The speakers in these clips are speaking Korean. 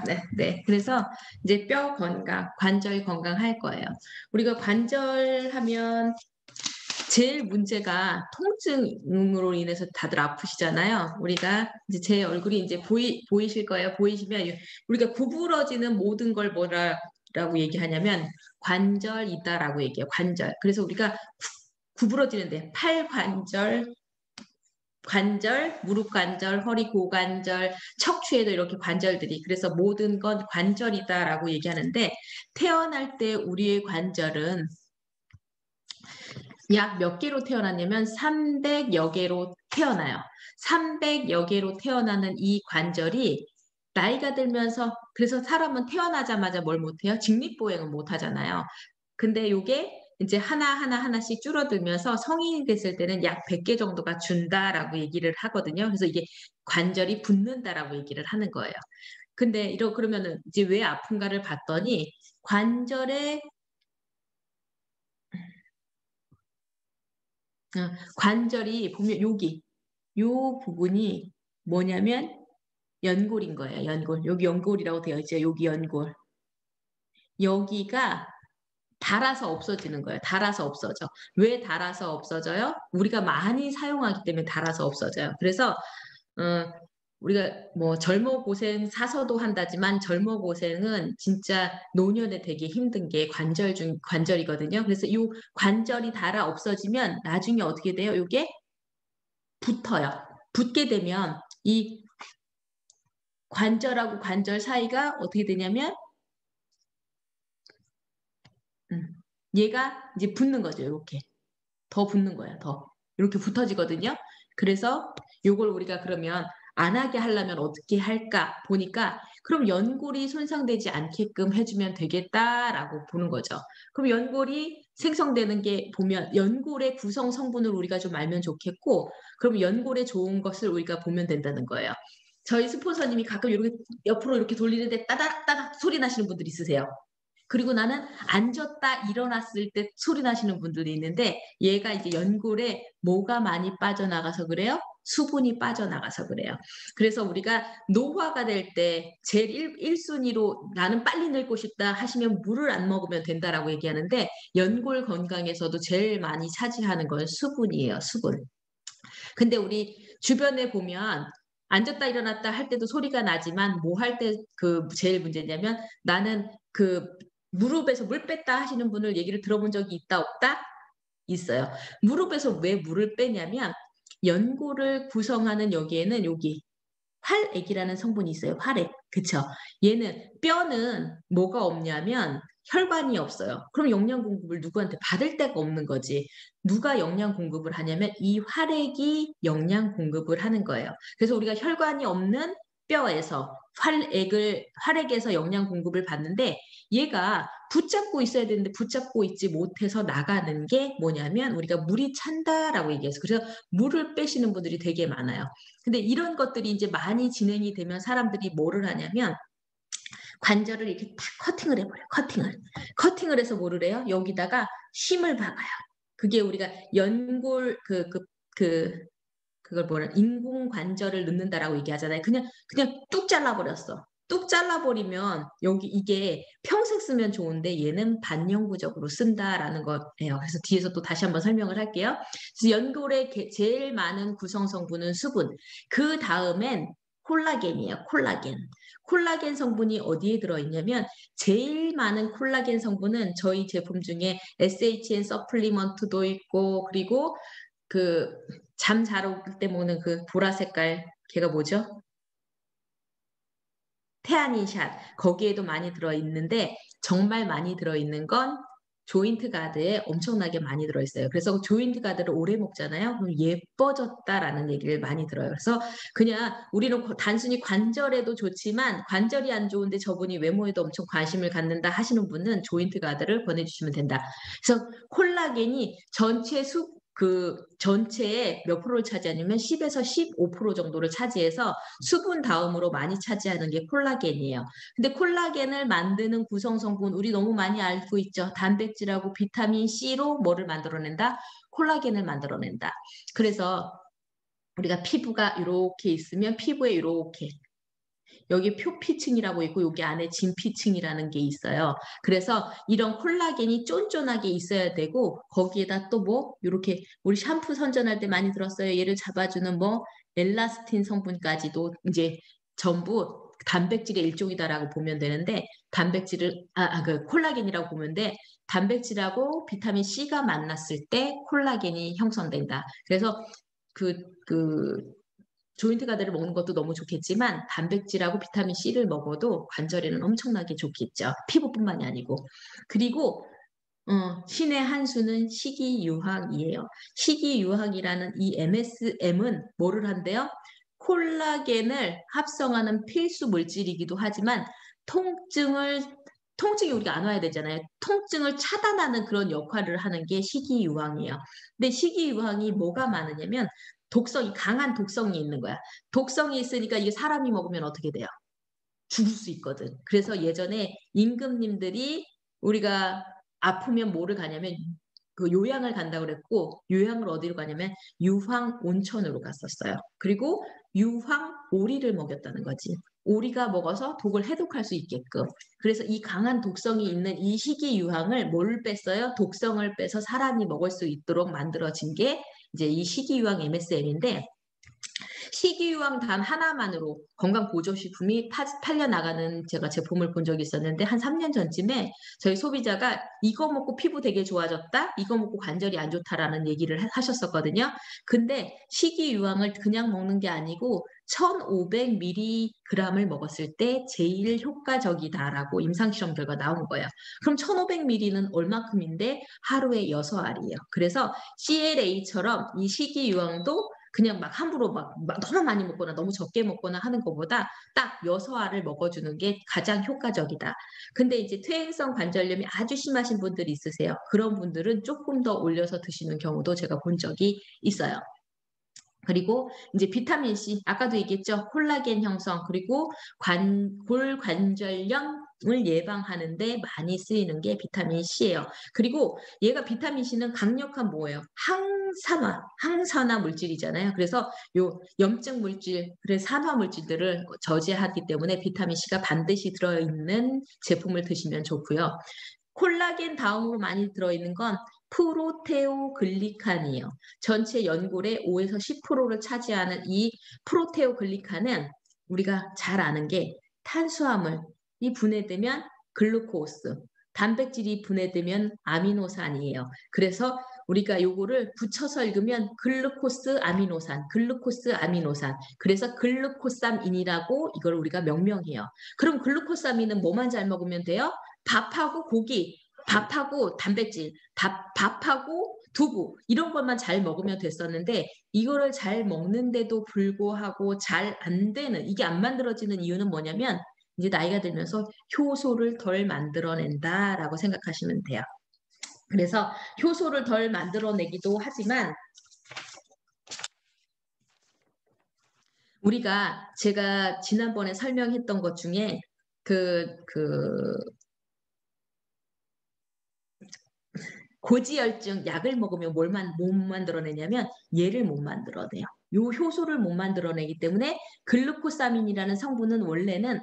네, 네. 그래서 이제 뼈 건강, 관절 건강할 거예요. 우리가 관절하면 제일 문제가 통증으로 인해서 다들 아프시잖아요. 우리가 이제 제 얼굴이 이제 보이실 거예요. 보이시면 우리가 구부러지는 모든 걸 뭐라고 얘기하냐면 관절이다라고 얘기해요. 관절. 그래서 우리가 구부러지는데 팔 관절, 무릎 관절, 허리 고관절, 척추에도 이렇게 관절들이 그래서 모든 건 관절이다라고 얘기하는데 태어날 때 우리의 관절은 약 몇 개로 태어났냐면 300여 개로 태어나요. 300여 개로 태어나는 이 관절이 나이가 들면서 그래서 사람은 태어나자마자 뭘 못해요? 직립보행은 못하잖아요. 근데 요게 이제 하나씩 줄어들면서 성인이 됐을 때는 약 100개 정도가 준다라고 얘기를 하거든요. 그래서 이게 관절이 붙는다라고 얘기를 하는 거예요. 근데 그러면은 이제 왜 아픈가를 봤더니 관절에 관절이 보면 요 부분이 뭐냐면 연골인 거예요. 연골. 여기 연골이라고 되어 있죠. 여기 연골. 여기가 닳아서 없어지는 거예요. 닳아서 없어져. 왜 닳아서 없어져요? 우리가 많이 사용하기 때문에 닳아서 없어져요. 그래서 어, 우리가 뭐 젊어 고생 사서도 한다지만 젊어 고생은 진짜 노년에 되게 힘든 게 관절이거든요. 그래서 이 관절이 닳아 없어지면 나중에 어떻게 돼요? 이게 붙어요. 붙게 되면 이 관절하고 관절 사이가 어떻게 되냐면 음, 얘가 이제 붙는 거죠. 이렇게. 더 붙는 거야, 더. 이렇게 붙어지거든요. 그래서 요걸 우리가 그러면 안 하게 하려면 어떻게 할까 보니까 그럼 연골이 손상되지 않게끔 해주면 되겠다라고 보는 거죠. 그럼 연골이 생성되는 게 보면 연골의 구성 성분을 우리가 좀 알면 좋겠고 그럼 연골에 좋은 것을 우리가 보면 된다는 거예요. 저희 스폰서님이 가끔 이렇게 옆으로 이렇게 돌리는데 따닥따닥 소리 나시는 분들 있으세요. 그리고 나는 앉았다 일어났을 때 소리 나시는 분들이 있는데 얘가 이제 연골에 뭐가 많이 빠져나가서 그래요? 수분이 빠져나가서 그래요. 그래서 우리가 노화가 될 때 제일 1순위로 나는 빨리 늙고 싶다 하시면 물을 안 먹으면 된다라고 얘기하는데 연골 건강에서도 제일 많이 차지하는 건 수분이에요. 수분. 근데 우리 주변에 보면 앉았다 일어났다 할 때도 소리가 나지만 뭐 할 때 그 제일 문제냐면 나는 그 무릎에서 물 뺐다 하시는 분을 얘기를 들어본 적이 있다 없다? 있어요. 무릎에서 왜 물을 빼냐면 연골을 구성하는 여기에는 여기 활액이라는 성분이 있어요. 활액. 그쵸? 얘는 뼈는 뭐가 없냐면 혈관이 없어요. 그럼 영양 공급을 누구한테 받을 데가 없는 거지. 누가 영양 공급을 하냐면 이 활액이 영양 공급을 하는 거예요. 그래서 우리가 혈관이 없는 뼈에서 활액에서 영양 공급을 받는데 얘가 붙잡고 있어야 되는데 붙잡고 있지 못해서 나가는 게 뭐냐면 우리가 물이 찬다라고 얘기해서 그래서 물을 빼시는 분들이 되게 많아요. 근데 이런 것들이 이제 많이 진행이 되면 사람들이 뭐를 하냐면 관절을 이렇게 탁 커팅을 해버려요. 커팅을 해서 뭐를 해요? 여기다가 힘을 박아요. 그게 우리가 연골 그걸 뭐라 인공 관절을 넣는다라고 얘기하잖아요. 그냥 뚝 잘라버렸어. 뚝 잘라버리면 여기 이게 평생 쓰면 좋은데 얘는 반영구적으로 쓴다라는 거예요. 그래서 뒤에서 또 다시 한번 설명을 할게요. 그래서 연골의 제일 많은 구성 성분은 수분. 그 다음엔 콜라겐이에요. 콜라겐 성분이 어디에 들어있냐면 제일 많은 콜라겐 성분은 저희 제품 중에 SHN 서플리먼트도 있고 그리고 그 잠 잘 올 때 먹는 그 보라 색깔 걔가 뭐죠? 테아닌샷 거기에도 많이 들어있는데 정말 많이 들어있는 건 조인트 가드에 엄청나게 많이 들어있어요. 그래서 조인트 가드를 오래 먹잖아요. 그럼 예뻐졌다라는 얘기를 많이 들어요. 그래서 그냥 우리는 단순히 관절에도 좋지만 관절이 안 좋은데 저분이 외모에도 엄청 관심을 갖는다 하시는 분은 조인트 가드를 권해주시면 된다. 그래서 콜라겐이 전체의 몇 프로를 차지하냐면 10에서 15% 정도를 차지해서 수분 다음으로 많이 차지하는 게 콜라겐이에요. 근데 콜라겐을 만드는 구성 성분 우리 너무 많이 알고 있죠. 단백질하고 비타민 C로 뭐를 만들어낸다? 콜라겐을 만들어낸다. 그래서 우리가 피부가 이렇게 있으면 피부에 여기 표피층이라고 있고 여기 안에 진피층이라는 게 있어요. 그래서 이런 콜라겐이 쫀쫀하게 있어야 되고 거기에다 또 뭐 요렇게 우리 샴푸 선전할 때 많이 들었어요. 얘를 잡아주는 뭐 엘라스틴 성분까지도 이제 전부 단백질의 일종이다라고 보면 되는데 단백질을 그 콜라겐이라고 보면 돼. 단백질하고 비타민 C가 만났을 때 콜라겐이 형성된다. 그래서 그 조인트 가드를 먹는 것도 너무 좋겠지만 단백질하고 비타민 C를 먹어도 관절에는 엄청나게 좋겠죠. 피부뿐만이 아니고. 그리고 신의 한 수는 식이유황이에요. 식이유황이라는 이 MSM은 뭐를 한대요? 콜라겐을 합성하는 필수 물질이기도 하지만 통증이 우리가 안 와야 되잖아요. 통증을 차단하는 그런 역할을 하는 게 식이유황이에요. 근데 식이유황이 뭐가 많으냐면 강한 독성이 있는 거야. 독성이 있으니까 이게 사람이 먹으면 어떻게 돼요? 죽을 수 있거든. 그래서 예전에 임금님들이 우리가 아프면 뭐를 가냐면 그 요양을 간다고 그랬고 요양을 어디로 가냐면 유황 온천으로 갔었어요. 그리고 유황 오리를 먹였다는 거지. 오리가 먹어서 독을 해독할 수 있게끔. 그래서 이 강한 독성이 있는 이 식이유황을 뭘 뺐어요? 독성을 빼서 사람이 먹을 수 있도록 만들어진 게 이제 이 식이유황 MSM인데 식이유황 단 하나만으로 건강보조식품이 팔려나가는 제가 제품을 본 적이 있었는데 한 3년 전쯤에 저희 소비자가 이거 먹고 피부 되게 좋아졌다? 이거 먹고 관절이 안 좋다라는 얘기를 하셨었거든요. 근데 식이유황을 그냥 먹는 게 아니고 1500mg을 먹었을 때 제일 효과적이다라고 임상실험 결과 나온 거예요. 그럼 1500mg는 얼마큼인데 하루에 6알이에요. 그래서 CLA처럼 이 식이유황도 그냥 막 함부로 막 너무 많이 먹거나 너무 적게 먹거나 하는 것보다 딱 6알을 먹어주는 게 가장 효과적이다. 근데 이제 퇴행성 관절염이 아주 심하신 분들이 있으세요. 그런 분들은 조금 더 올려서 드시는 경우도 제가 본 적이 있어요. 그리고 이제 비타민 C 아까도 얘기했죠. 콜라겐 형성 그리고 골관절염을 예방하는데 많이 쓰이는 게 비타민 C예요. 그리고 얘가 비타민 C는 강력한 뭐예요? 항산화 물질이잖아요. 그래서 요 염증 물질, 그래 산화 물질들을 저지하기 때문에 비타민 C가 반드시 들어있는 제품을 드시면 좋고요. 콜라겐 다음으로 많이 들어있는 건 프로테오글리칸이에요. 전체 연골의 5에서 10%를 차지하는 이 프로테오글리칸은 우리가 잘 아는 게 탄수화물이 분해되면 글루코스, 단백질이 분해되면 아미노산이에요. 그래서 우리가 요거를 붙여서 읽으면 글루코스 아미노산. 그래서 글루코삼인이라고 이걸 우리가 명명해요. 그럼 글루코사민은 뭐만 잘 먹으면 돼요? 밥하고 고기, 밥하고 단백질, 밥하고 두부 이런 것만 잘 먹으면 됐었는데 이거를 잘 먹는데도 불구하고 잘 안 되는 이게 안 만들어지는 이유는 뭐냐면 이제 나이가 들면서 효소를 덜 만들어낸다라고 생각하시면 돼요. 그래서 효소를 덜 만들어내기도 하지만 제가 지난번에 설명했던 것 중에 고지혈증 약을 먹으면 못 만들어내냐면 얘를 못 만들어내요. 요 효소를 못 만들어내기 때문에 글루코사민이라는 성분은 원래는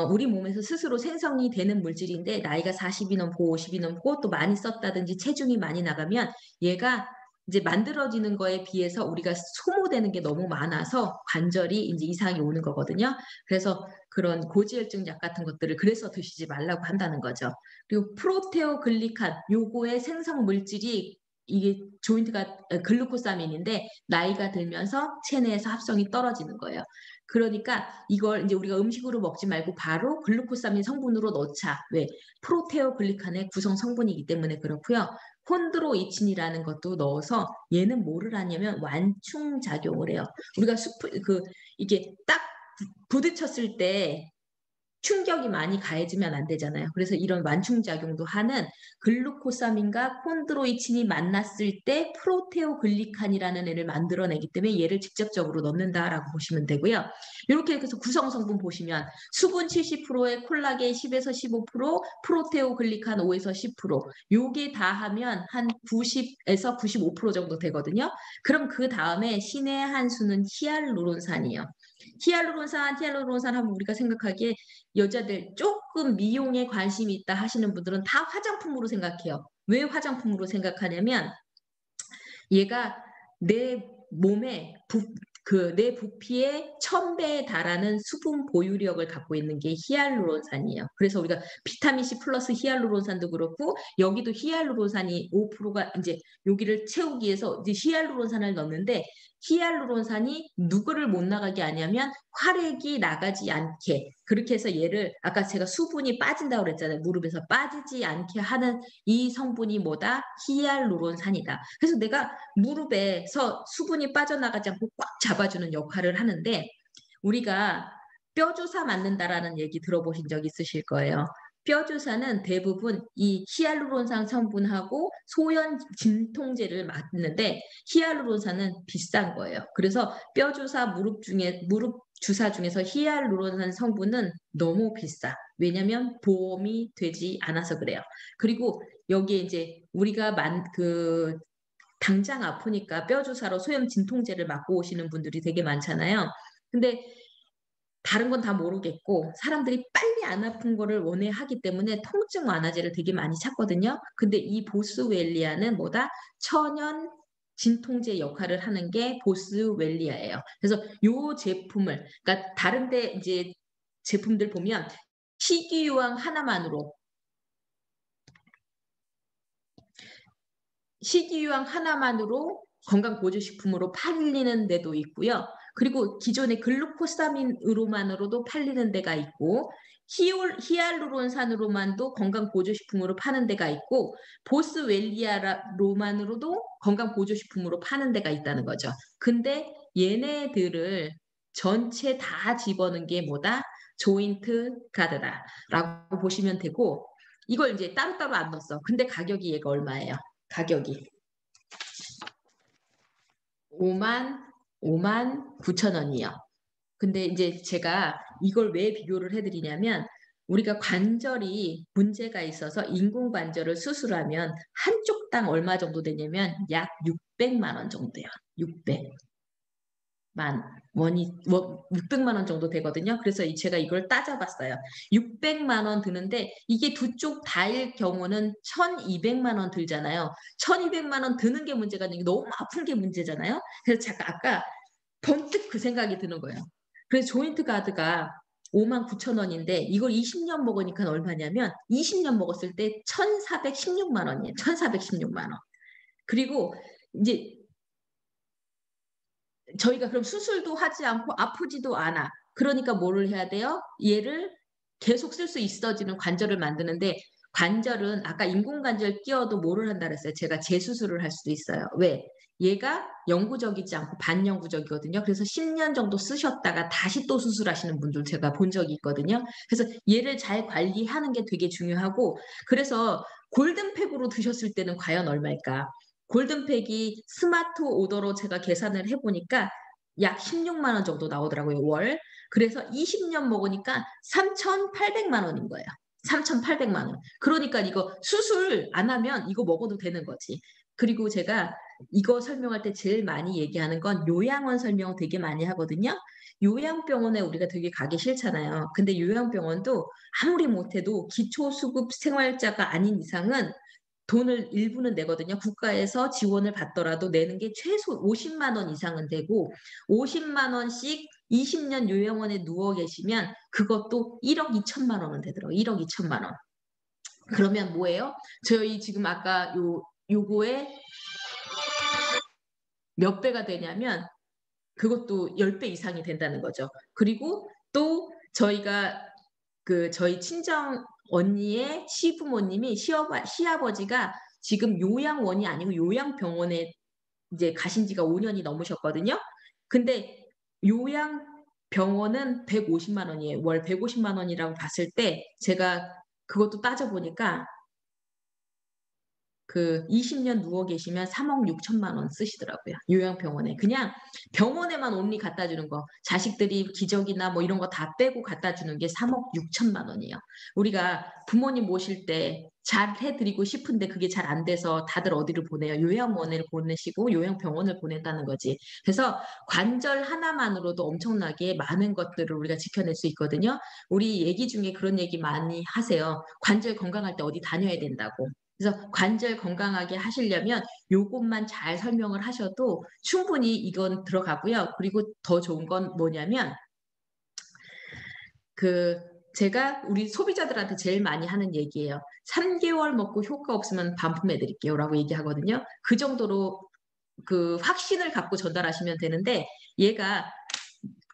우리 몸에서 스스로 생성이 되는 물질인데 나이가 40이 넘고 50이 넘고 또 많이 썼다든지 체중이 많이 나가면 얘가 이제 만들어지는 거에 비해서 우리가 소모되는 게 너무 많아서 관절이 이제 이상이 오는 거거든요. 그래서 그런 고지혈증 약 같은 것들을 그래서 드시지 말라고 한다는 거죠. 그리고 프로테오글리칸 요거의 생성 물질이 이게 조인트가 글루코사민인데 나이가 들면서 체내에서 합성이 떨어지는 거예요. 그러니까 이걸 이제 우리가 음식으로 먹지 말고 바로 글루코사민 성분으로 넣자. 왜? 프로테오글리칸의 구성 성분이기 때문에 그렇고요. 콘드로이친이라는 것도 넣어서 얘는 뭐를 하냐면 완충 작용을 해요. 우리가 이게 딱 부딪혔을 때 충격이 많이 가해지면 안 되잖아요. 그래서 이런 완충작용도 하는 글루코사민과 콘드로이친이 만났을 때 프로테오글리칸이라는 애를 만들어내기 때문에 얘를 직접적으로 넣는다라고 보시면 되고요. 이렇게 해서 구성성분 보시면 수분 70%에 콜라겐 10에서 15%, 프로테오글리칸 5에서 10%, 요게 다 하면 한 90에서 95% 정도 되거든요. 그럼 그 다음에 신의 한 수는 히알루론산이에요. 히알루론산 하면 우리가 생각하기에 여자들 조금 미용에 관심이 있다 하시는 분들은 다 화장품으로 생각해요. 왜 화장품으로 생각하냐면 얘가 내 몸에 내 부피의 1000배에 달하는 수분 보유력을 갖고 있는 게 히알루론산이에요. 그래서 우리가 비타민 C 플러스 히알루론산도 그렇고 여기도 히알루론산이 5%가 이제 여기를 채우기 위해서 이제 히알루론산을 넣는데 히알루론산이 누구를 못 나가게 하냐면 활액이 나가지 않게 그렇게 해서 얘를 아까 제가 수분이 빠진다고 그랬잖아요. 무릎에서 빠지지 않게 하는 이 성분이 뭐다? 히알루론산이다. 그래서 내가 무릎에서 수분이 빠져나가지 않고 꽉 잡아주는 역할을 하는데 우리가 뼈주사 맞는다라는 얘기 들어보신 적 있으실 거예요. 뼈주사는 대부분 이 히알루론산 성분하고 소염 진통제를 맞는데 히알루론산은 비싼 거예요. 그래서 뼈주사 무릎 주사 중에서 히알루론산 성분은 너무 비싸. 왜냐면 보험이 되지 않아서 그래요. 그리고 여기에 이제 우리가 당장 아프니까 뼈 주사로 소염 진통제를 맞고 오시는 분들이 되게 많잖아요. 근데 다른 건 다 모르겠고 사람들이 빨리 안 아픈 거를 원해하기 때문에 통증 완화제를 되게 많이 찾거든요. 근데 이 보스웰리아는 뭐다? 천연 진통제 역할을 하는 게 보스웰리아예요. 그래서 요 제품을 그러니까 다른 데 이제 제품들 보면 식이유황 하나만으로 건강보조식품으로 팔리는 데도 있고요. 그리고 기존의 글루코사민으로만으로도 팔리는 데가 있고 히알루론산으로만도 건강보조식품으로 파는 데가 있고 보스웰리아로만으로도 건강보조식품으로 파는 데가 있다는 거죠. 근데 얘네들을 전체 다 집어넣은 게 뭐다? 조인트 가드다라고 보시면 되고 이걸 이제 따로따로 안 넣었어. 근데 가격이 얘가 얼마예요? 가격이 5만 9천 원이요. 근데 이제 제가 이걸 왜 비교를 해드리냐면 우리가 관절이 문제가 있어서 인공관절을 수술하면 한쪽당 얼마 정도 되냐면 약 600만 원 정도예요. 600만 원 정도 되거든요. 그래서 제가 이걸 따져봤어요. 600만 원 드는데 이게 두 쪽 다일 경우는 1200만 원 들잖아요. 1200만 원 드는 게 문제가 아니고 너무 아픈 게 문제잖아요. 그래서 제가 아까 번뜩 그 생각이 드는 거예요. 그래서 조인트 가드가 5만 9천 원인데 이걸 20년 먹으니까 얼마냐면 20년 먹었을 때 1416만 원이에요. 1416만 원. 그리고 이제 저희가 그럼 수술도 하지 않고 아프지도 않아. 그러니까 뭐를 해야 돼요? 얘를 계속 쓸 수 있어지는 관절을 만드는데 관절은 아까 인공관절 끼워도 뭐를 한다 그랬어요? 제가 재수술을 할 수도 있어요. 왜? 얘가 영구적이지 않고 반영구적이거든요. 그래서 10년 정도 쓰셨다가 다시 또 수술하시는 분들 제가 본 적이 있거든요. 그래서 얘를 잘 관리하는 게 되게 중요하고 그래서 골든팩으로 드셨을 때는 과연 얼마일까? 골든팩이 스마트 오더로 제가 계산을 해보니까 약 16만 원 정도 나오더라고요, 월. 그래서 20년 먹으니까 3,800만 원인 거예요. 3,800만 원. 그러니까 이거 수술 안 하면 이거 먹어도 되는 거지. 그리고 제가 이거 설명할 때 제일 많이 얘기하는 건 요양원 설명 되게 많이 하거든요. 요양병원에 우리가 되게 가기 싫잖아요. 근데 요양병원도 아무리 못해도 기초수급 생활자가 아닌 이상은 돈을 일부는 내거든요. 국가에서 지원을 받더라도 내는 게 최소 50만 원 이상은 되고 50만 원씩 20년 요양원에 누워 계시면 그것도 1억 2천만 원은 되더라고요. 1억 2천만 원. 그러면 뭐예요? 저희 지금 아까 요거에 몇 배가 되냐면 그것도 10배 이상이 된다는 거죠. 그리고 또 저희가 저희 친정 언니의 시부모님이 시아버지가 지금 요양원이 아니고 요양병원에 이제 가신 지가 5년이 넘으셨거든요. 근데 요양병원은 150만 원이에요. 월 150만 원이라고 봤을 때 제가 그것도 따져보니까 그 20년 누워 계시면 3억 6천만 원 쓰시더라고요. 요양병원에. 그냥 병원에만 온리 갖다 주는 거. 자식들이 기저귀나 뭐 이런 거 다 빼고 갖다 주는 게 3억 6천만 원이에요. 우리가 부모님 모실 때 잘 해 드리고 싶은데 그게 잘 안 돼서 다들 어디를 보내요? 요양원을 보내시고 요양병원을 보낸다는 거지. 그래서 관절 하나만으로도 엄청나게 많은 것들을 우리가 지켜낼 수 있거든요. 우리 얘기 중에 그런 얘기 많이 하세요. 관절 건강할 때 어디 다녀야 된다고. 그래서 관절 건강하게 하시려면 요것만 잘 설명을 하셔도 충분히 이건 들어가고요. 그리고 더 좋은 건 뭐냐면 그 제가 우리 소비자들한테 제일 많이 하는 얘기예요. "3개월 먹고 효과 없으면 반품해 드릴게요."라고 얘기하거든요. 그 정도로 그 확신을 갖고 전달하시면 되는데 얘가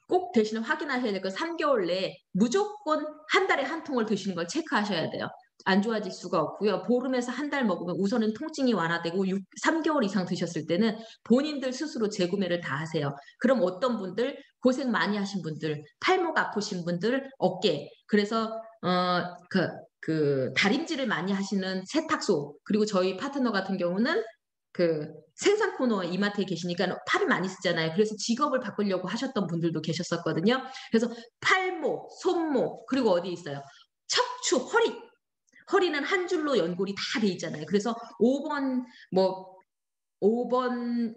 꼭 대신에 확인하셔야 될 건 3개월 내에 무조건 한 달에 한 통을 드시는 걸 체크하셔야 돼요. 안 좋아질 수가 없고요. 보름에서 한 달 먹으면 우선은 통증이 완화되고 3개월 이상 드셨을 때는 본인들 스스로 재구매를 다 하세요. 그럼 어떤 분들 고생 많이 하신 분들, 팔목 아프신 분들 어깨 그래서 다림질을 많이 하시는 세탁소 그리고 저희 파트너 같은 경우는 그 생산 코너 이마트에 계시니까 팔을 많이 쓰잖아요. 그래서 직업을 바꾸려고 하셨던 분들도 계셨었거든요. 그래서 팔목, 손목 그리고 어디 있어요? 척추, 허리. 허리는 한 줄로 연골이 다 돼 있잖아요. 그래서 5번 뭐 5번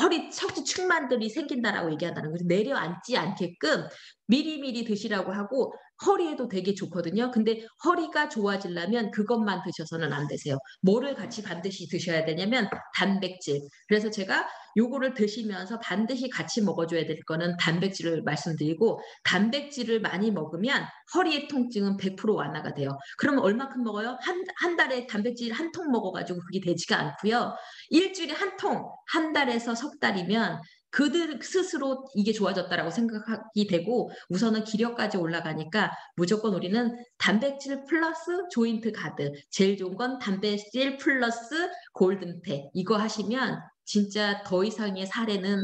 허리 척추 측만들이 생긴다라고 얘기하잖아요. 그래서 내려앉지 않게끔 미리미리 드시라고 하고 허리에도 되게 좋거든요. 근데 허리가 좋아지려면 그것만 드셔서는 안 되세요. 뭐를 같이 반드시 드셔야 되냐면 단백질. 그래서 제가 요거를 드시면서 반드시 같이 먹어줘야 될 거는 단백질을 말씀드리고 단백질을 많이 먹으면 허리의 통증은 100% 완화가 돼요. 그러면 얼마큼 먹어요? 한 달에 단백질 한 통 먹어가지고 그게 되지가 않고요. 일주일에 한 통, 한 달에서 석 달이면 그들 스스로 이게 좋아졌다라고 생각이 되고 우선은 기력까지 올라가니까 무조건 우리는 단백질 플러스 조인트 가드 제일 좋은 건 단백질 플러스 골든팩 이거 하시면 진짜 더 이상의 사례는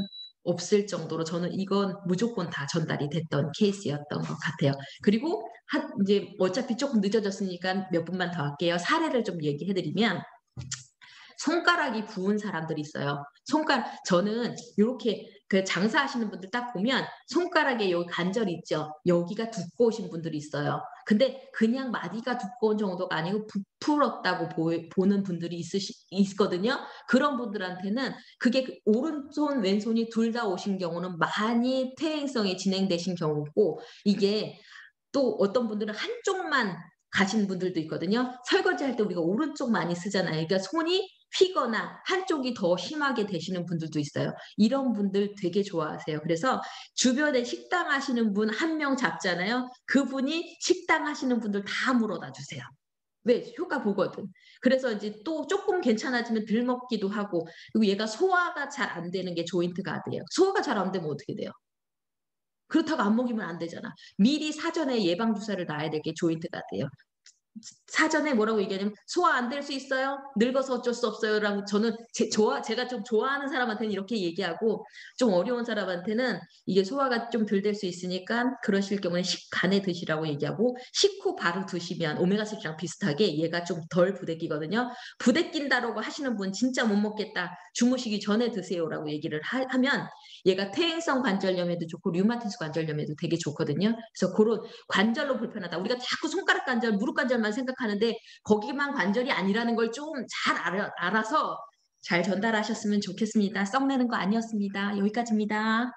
없을 정도로 저는 이건 무조건 다 전달이 됐던 케이스였던 것 같아요. 그리고 이제 어차피 조금 늦어졌으니까 몇 분만 더 할게요. 사례를 좀 얘기해 드리면 손가락이 부은 사람들이 있어요. 저는 요렇게 그 장사하시는 분들 딱 보면 손가락에 여기 관절이 있죠. 여기가 두꺼우신 분들이 있어요. 근데 그냥 마디가 두꺼운 정도가 아니고 부풀었다고 보는 분들이 있거든요. 그런 분들한테는 그게 오른손, 왼손이 둘 다 오신 경우는 많이 퇴행성이 진행되신 경우고 이게 또 어떤 분들은 한쪽만 가신 분들도 있거든요. 설거지할 때 우리가 오른쪽 많이 쓰잖아요. 그러니까 손이 휘거나 한쪽이 더 심하게 되시는 분들도 있어요. 이런 분들 되게 좋아하세요. 그래서 주변에 식당 하시는 분 한 명 잡잖아요. 그분이 식당 하시는 분들 다 물어다 주세요. 왜? 효과 보거든. 그래서 이제 또 조금 괜찮아지면 덜 먹기도 하고 그리고 얘가 소화가 잘 안 되는 게 조인트 가드예요. 소화가 잘 안 되면 어떻게 돼요? 그렇다고 안 먹이면 안 되잖아. 미리 사전에 예방 주사를 놔야 될 게 조인트 가드예요. 사전에 뭐라고 얘기하냐면 "소화 안 될 수 있어요. 늙어서 어쩔 수 없어요."라고 저는 제가 좀 좋아하는 사람한테는 이렇게 얘기하고 좀 어려운 사람한테는 이게 소화가 좀 덜 될 수 있으니까 그러실 경우에는 식간에 드시라고 얘기하고 식후 바로 드시면 오메가3랑 비슷하게 얘가 좀 덜 부대끼거든요. "부대낀다."라고 하시는 분 "진짜 못 먹겠다. 주무시기 전에 드세요."라고 얘기를 하면 얘가 퇴행성 관절염에도 좋고 류마티스 관절염에도 되게 좋거든요. 그래서 고런 관절로 불편하다. 우리가 자꾸 손가락 관절, 무릎 관절만 생각하는데 거기만 관절이 아니라는 걸 좀 잘 알아서 잘 전달하셨으면 좋겠습니다. 썩내는 거 아니었습니다. 여기까지입니다.